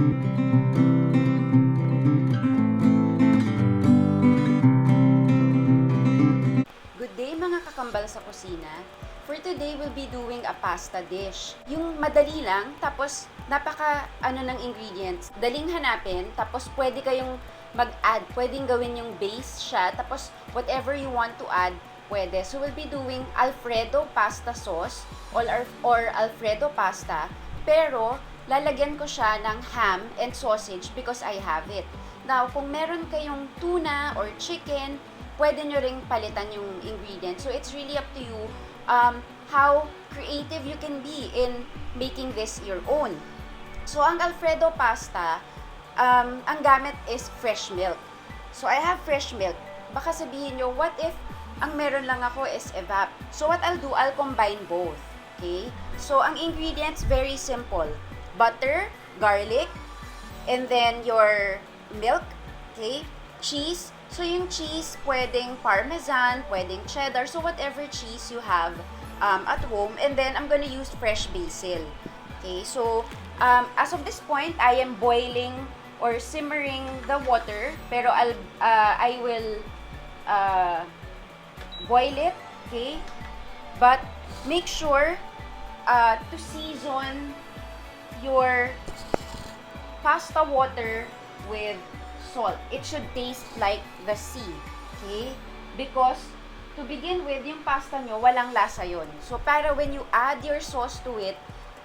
Good day mga kakambal sa kusina. For today, we'll be doing a pasta dish. Yung madali lang, tapos ng ingredients. Daling hanapin, tapos pwede kayong mag-add. Pwedeng gawin yung base siya, tapos whatever you want to add, pwede. So we'll be doing Alfredo pasta sauce or Alfredo pasta. Pero, lalagyan ko siya ng ham and sausage because I have it. Now, kung meron kayong tuna or chicken, pwede nyo ring palitan yung ingredients. So, it's really up to you how creative you can be in making this your own. So, ang Alfredo pasta, ang gamit is fresh milk. So, I have fresh milk. Baka sabihin nyo, what if ang meron lang ako is evap? So, what I'll do, I'll combine both. Okay? So, ang ingredients, very simple. Butter, garlic, and then your milk, okay? Cheese. So, yung cheese, pwedeng Parmesan, pwedeng cheddar, so whatever cheese you have at home. And then, I'm gonna use fresh basil. Okay, so, as of this point, I am boiling or simmering the water, pero I will boil it, okay? But, make sure to season your pasta water with salt. It should taste like the sea. Okay? Because, to begin with, yung pasta nyo, walang lasa yon. So, para when you add your sauce to it,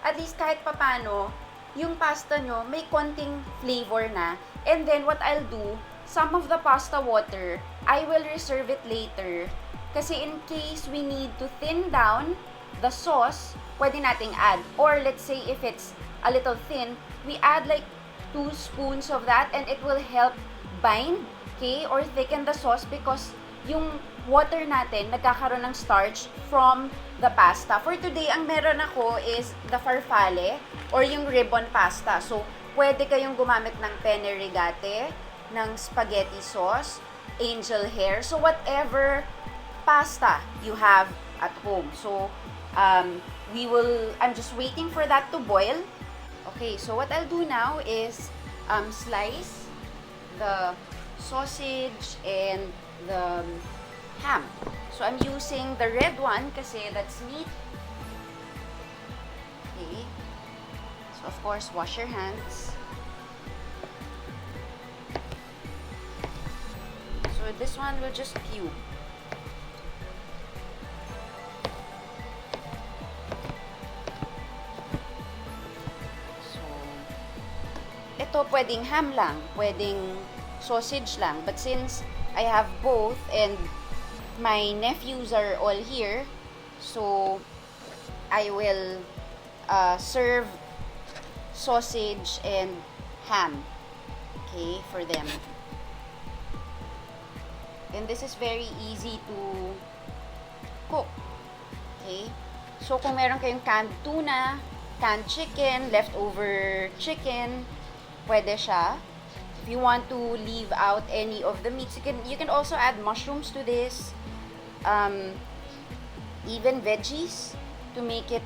at least kahit papano, yung pasta nyo, may konting flavor na. And then, what I'll do, some of the pasta water, I will reserve it later. Kasi in case we need to thin down the sauce, pwede nating add. Or, let's say, if it's a little thin, we add like 2 spoons of that and it will help bind, okay, or thicken the sauce because yung water natin nagkakaroon ng starch from the pasta. For today, ang meron ako is the farfalle or yung ribbon pasta. So, pwede kayong gumamit ng penne rigatte, ng spaghetti sauce, angel hair, so whatever pasta you have at home. So, I'm just waiting for that to boil. Okay, so what I'll do now is slice the sausage and the ham. So I'm using the red one kasi that's meat. Okay. So of course, wash your hands. So this one will just cube. Ito, pwedeng ham lang, pwedeng sausage lang. But since I have both and my nephews are all here, so I will serve sausage and ham, okay, for them. And this is very easy to cook, okay. So kung meron kayong canned tuna, canned chicken, leftover chicken, pwede siya. If you want to leave out any of the meats, you can also add mushrooms to this. Even veggies to make it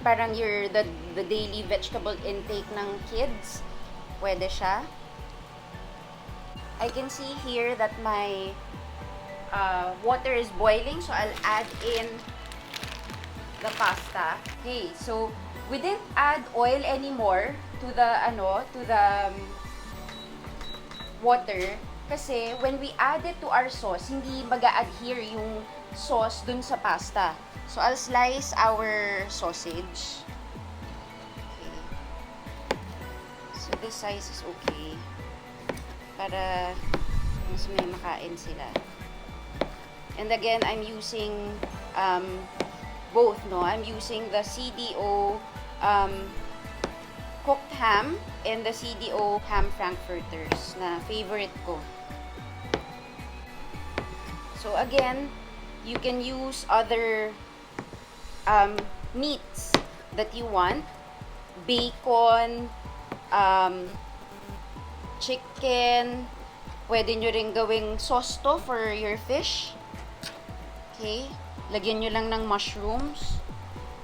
parang the daily vegetable intake ng kids. Pwede siya. I can see here that my water is boiling, so I'll add in the pasta. Okay, so we didn't add oil anymore to the water kasi when we add it to our sauce, hindi mag-a-adhere yung sauce dun sa pasta. So I'll slice our sausage. Okay. So this size is okay para mas may makain sila. And again, I'm using both, no? I'm using the CDO cooked ham and the CDO ham frankfurters na favorite ko. So again, you can use other meats that you want. Bacon, chicken, pwede nyo rin gawing sauce to for your fish. Okay? Lagyan nyo lang ng mushrooms.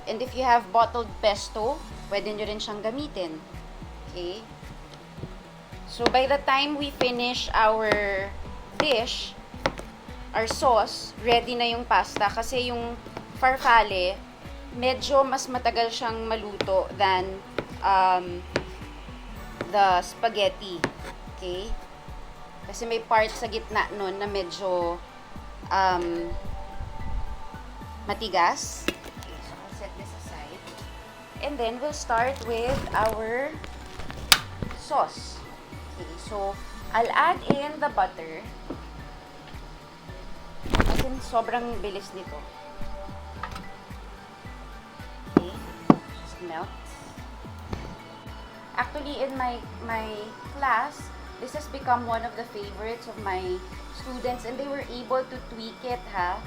And if you have bottled pesto, pwede nyo rin siyang gamitin. Okay? So, by the time we finish our dish, our sauce, ready na yung pasta. Kasi yung farfalle, medyo mas matagal siyang maluto than the spaghetti. Okay? Kasi may part sa gitna nun na medyo matigas. Okay, so I'll set this aside. And then, we'll start with our sauce. Okay, so I'll add in the butter. Kasi sobrang bilis nito. Okay, just melt. Actually, in my class, this has become one of the favorites of my students and they were able to tweak it, ha?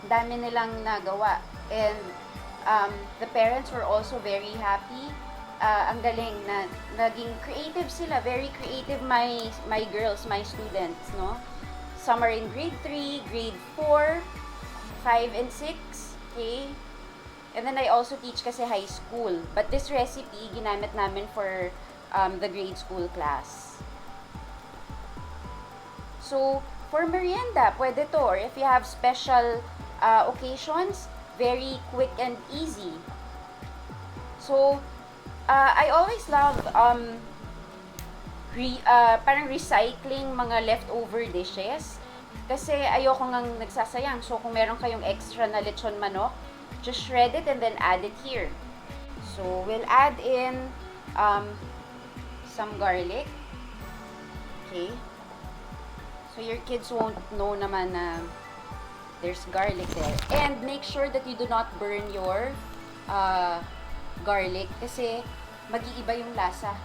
Dami nilang nagawa. And the parents were also very happy. Ang galing na naging creative sila. Very creative my girls, my students, no? Some are in grade 3, grade 4, 5, and 6. Okay? And then I also teach kasi high school. But this recipe, ginamit namin for the grade school class. So, for merienda, pwede to. Or if you have special occasions, very quick and easy. So, I always love parang recycling mga leftover dishes. Kasi ayoko ngang nagsasayang. So, kung meron kayong extra na lechon manok, just shred it and then add it here. So, we'll add in some garlic. Okay. So, your kids won't know naman na there's garlic there. And make sure that you do not burn your garlic kasi mag-iiba yung lasa.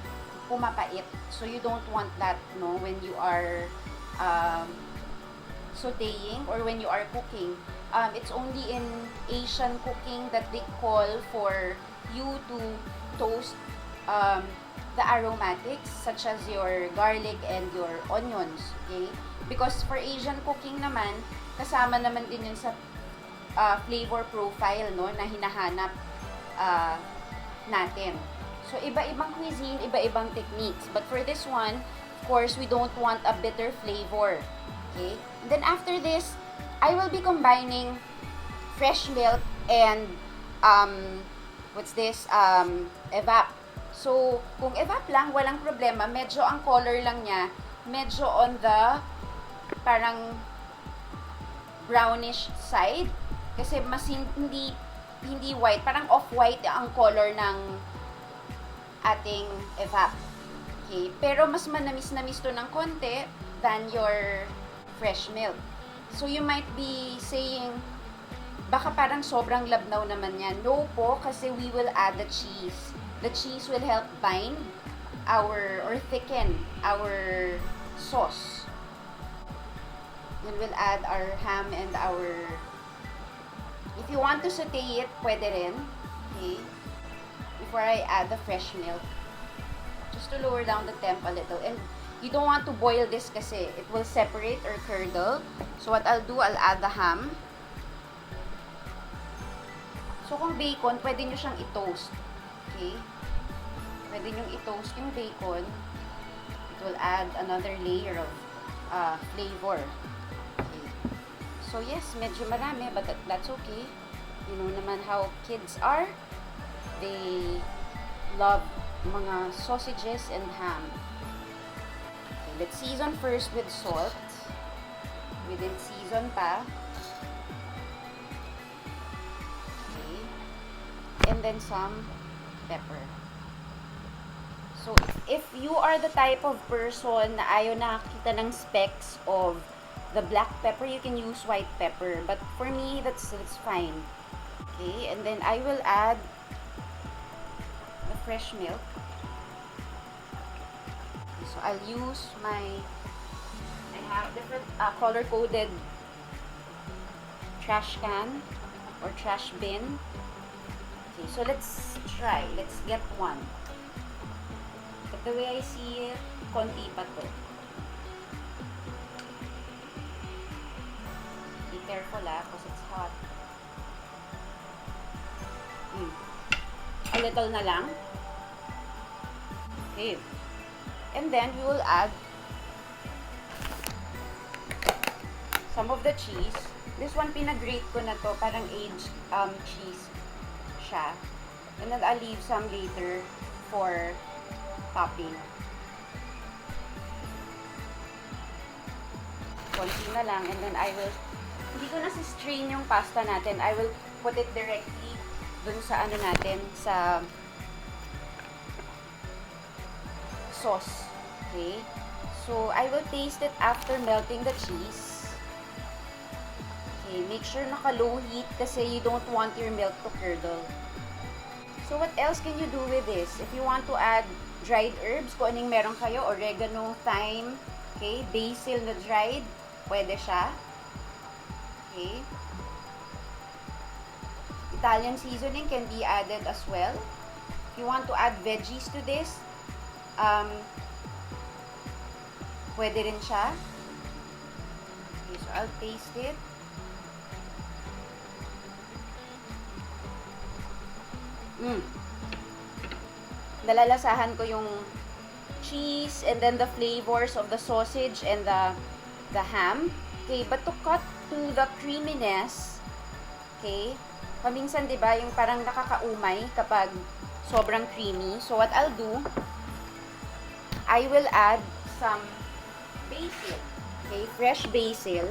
Pumapait. So, you don't want that, no, when you are sautéing or when you are cooking. It's only in Asian cooking that they call for you to toast the aromatics such as your garlic and your onions. Okay? Because for Asian cooking naman, kasama naman din yun sa flavor profile, no, na hinahanap natin. So, iba-ibang cuisine, iba-ibang techniques. But for this one, of course, we don't want a bitter flavor. Okay? And then after this, I will be combining fresh milk and what's this? Evap. So, kung evap lang, walang problema. Medyo ang color lang niya, medyo on the parang brownish side. Kasi mas hindi white. Parang off-white ang color ng ating evap. Okay? Pero mas manamis-namis to ng konti than your fresh milk. So, you might be saying, baka parang sobrang labnaw naman yan. No po, kasi we will add the cheese. The cheese will help bind or thicken our sauce. Then we'll add our ham and if you want to saute it, pwede rin. Okay? Before I add the fresh milk. Just to lower down the temp a little. And you don't want to boil this kasi it will separate or curdle. So what I'll do, I'll add the ham. So kung bacon, pwede nyo siyang i-toast. Okay? Pwede nyo i-toast yung bacon. It will add another layer of flavor. Okay. So yes, medyo marami, but that's okay. You know naman how kids are. They love mga sausages and ham. Okay, let's season first with salt. We didn't season pa. Okay. And then some pepper. So, if you are the type of person na ayaw nakakita ng specks of the black pepper, you can use white pepper. But for me, that's fine. Okay, and then I will add the fresh milk. Okay, so, I'll use I have different color-coded trash can or trash bin. Okay, so let's try. Let's get one. But the way I see it, konti pa to. Be careful because it's hot. A little na lang. Okay. And then we will add some of the cheese. This one, pinag-grate ko na to. Parang aged cheese siya. And then I'll leave some later for topping. Konti na lang. And then I will, hindi ko na si-strain yung pasta natin. I will put it directly dun sa ano natin, sa sauce. Okay? So, I will taste it after melting the cheese. Okay, make sure naka-low heat kasi you don't want your milk to curdle. So, what else can you do with this? If you want to add dried herbs, kung anong meron kayo, oregano, thyme, okay, basil na dried, pwede siya. Okay. Italian seasoning can be added as well. If you want to add veggies to this, pwede rin siya. Okay, so I'll taste it. Nalalasahan ko yung cheese and then the flavors of the sausage and the ham. Okay, but to cut to the creaminess, okay, paminsan, diba, yung parang nakakaumay kapag sobrang creamy. So, what I'll do, I will add some basil. Okay, fresh basil.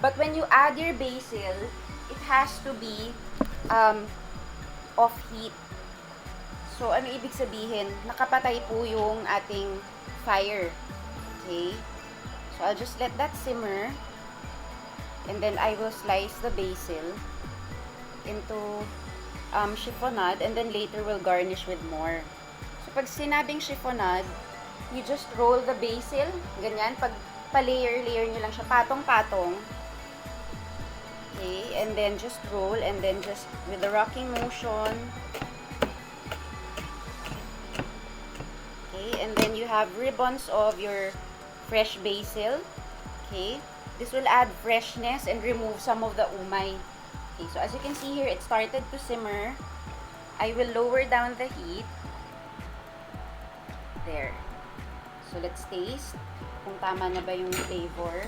But when you add your basil, it has to be off heat. So, ano ibig sabihin? Nakapatay po yung ating fire. Okay? So, I'll just let that simmer. And then, I will slice the basil into chiffonade. And then, later, we'll garnish with more. So, pag sinabing chiffonade, you just roll the basil. Ganyan. Pag pa-layer-layer nyo lang siya. Patong-patong. Okay? And then, just roll. And then, just with the rocking motion. Okay, and then you have ribbons of your fresh basil. Okay, this will add freshness and remove some of the umay. Okay, so as you can see here, it started to simmer. I will lower down the heat. There. So let's taste kung tama na ba yung flavor.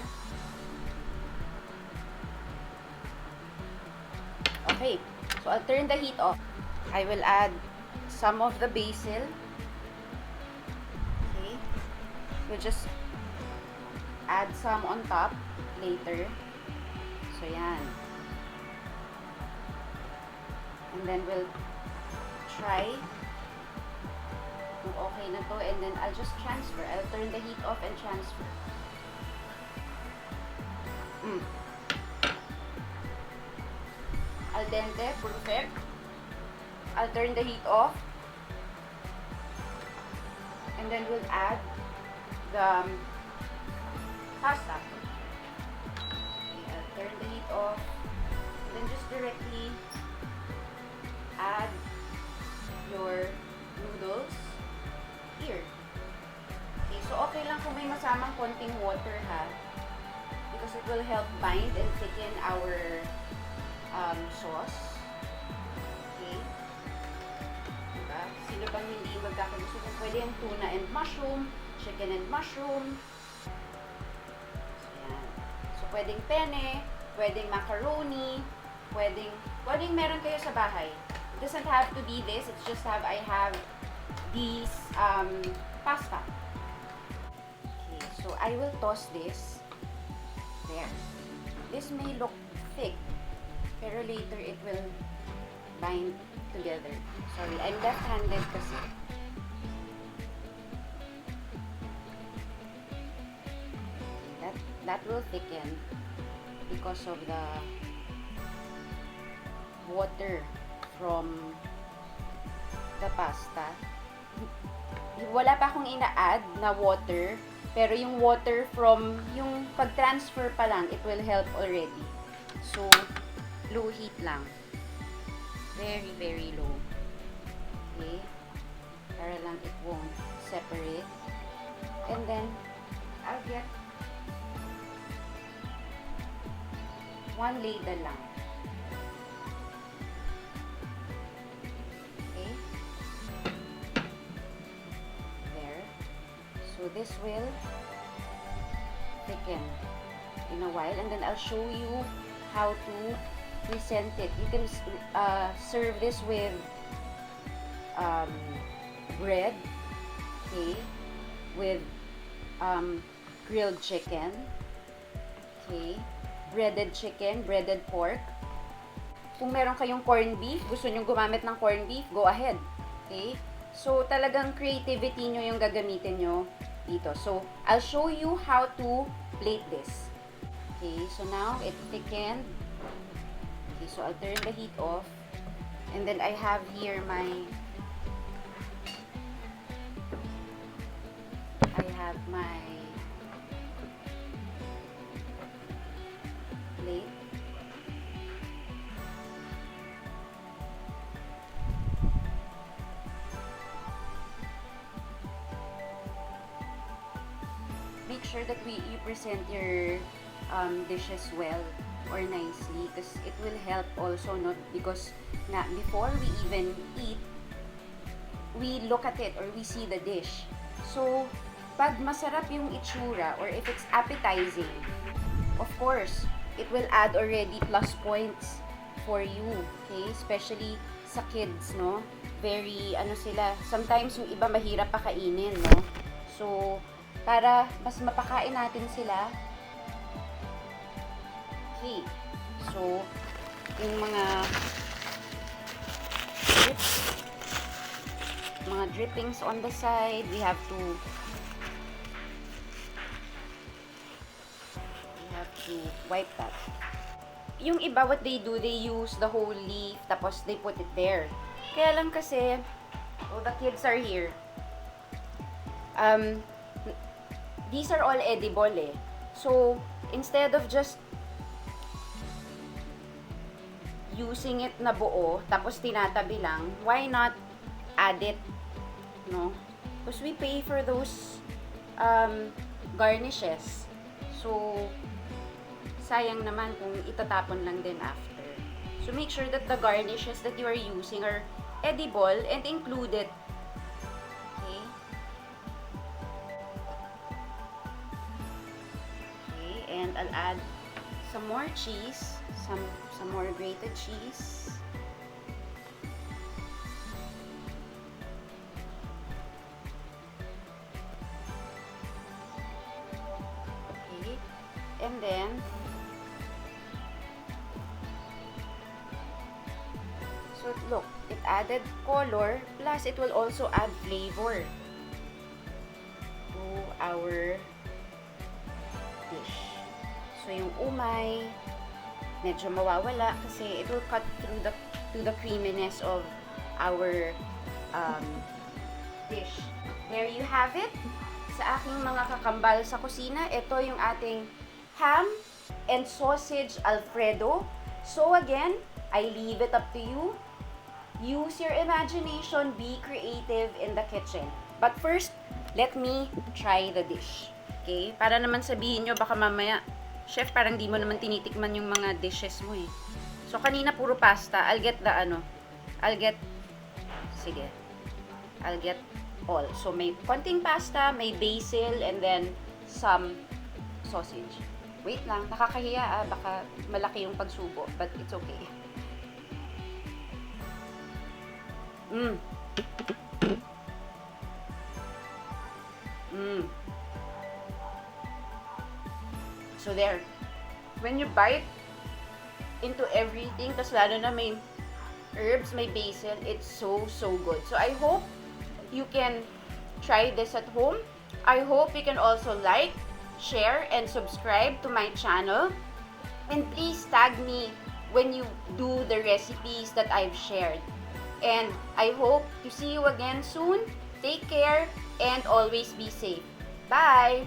Okay, so I'll turn the heat off. I will add some of the basil. We'll just add some on top later. So, yan. And then we'll try kung okay na to. And then I'll just transfer. I'll turn the heat off and transfer. Al dente, perfect. I'll turn the heat off. And then we'll add the pasta. Okay, I'll turn the heat off. And then just directly add your noodles here. Okay, so okay lang kung may masamang konting water, ha? Because it will help bind and thicken our sauce. Okay? Diba? Sino bang hindi magkakagusto? Kung pwede yung tuna and mushroom, chicken and mushroom. So, yan. So, pwedeng penne, pwedeng macaroni, pwedeng meron kayo sa bahay. It doesn't have to be this. It's just I have these pasta. Okay, so I will toss this. There. This may look thick, pero later it will bind together. Sorry, I'm left-handed kasi. That will thicken because of the water from the pasta. Wala pa akong ina-add na water, pero yung water from yung pag-transfer pa lang, it will help already. So, low heat lang. Very, very low. Okay? Para lang it won't separate. And then, I'll get 1 ladle lang. Okay? There. So this will thicken in a while, and then I'll show you how to present it. You can serve this with bread, okay, with grilled chicken, okay, breaded chicken, breaded pork. Kung meron kayong corned beef, gusto nyo gumamit ng corned beef, go ahead. Okay? So, talagang creativity nyo yung gagamitin nyo dito. So, I'll show you how to plate this. Okay, so now, it thickened. Okay, so I'll turn the heat off. And then, I have here my plate. Make sure that you present your dishes well or nicely, because it will help also, not because before we even eat, we look at it or we see the dish. So, pag masarap yung itsura or if it's appetizing, of course, it will add already plus points for you, okay? Especially sa kids, no? Very, sila, sometimes yung iba mahirap pakainin, no? So, para mas mapakain natin sila. Okay. So, yung mga drippings on the side, we have to wipe that. Yung iba, what they do, they use the whole leaf, tapos they put it there. Kaya lang kasi, the kids are here. These are all edible eh. So, instead of just using it na buo, tapos tinatabi lang, why not add it, no? Because we pay for those garnishes. So, sayang naman kung itatapon lang din after. So, make sure that the garnishes that you are using are edible and included. Okay? Okay, and I'll add some more cheese, some more grated cheese. Okay, and then so look, it added color, plus it will also add flavor to our dish. So yung umay, medyo mawawala kasi it will cut through the creaminess of our dish. There you have it. Sa aking mga kakambal sa kusina, ito yung ating ham and sausage Alfredo. So again, I leave it up to you. Use your imagination, be creative in the kitchen. But first, let me try the dish. Okay? Para naman sabihin nyo, baka mamaya, chef, parang di mo naman tinitikman yung mga dishes mo eh. So, kanina puro pasta. I'll get all. So, may konting pasta, may basil, and then some sausage. Wait lang, nakakahiya baka malaki yung pagsubo, but it's okay. So there, when you bite into everything, tas lalo na may herbs, may basil, it's so good. So I hope you can try this at home. I hope you can also like, share, and subscribe to my channel. And please tag me when you do the recipes that I've shared. And I hope to see you again soon. Take care and always be safe. Bye!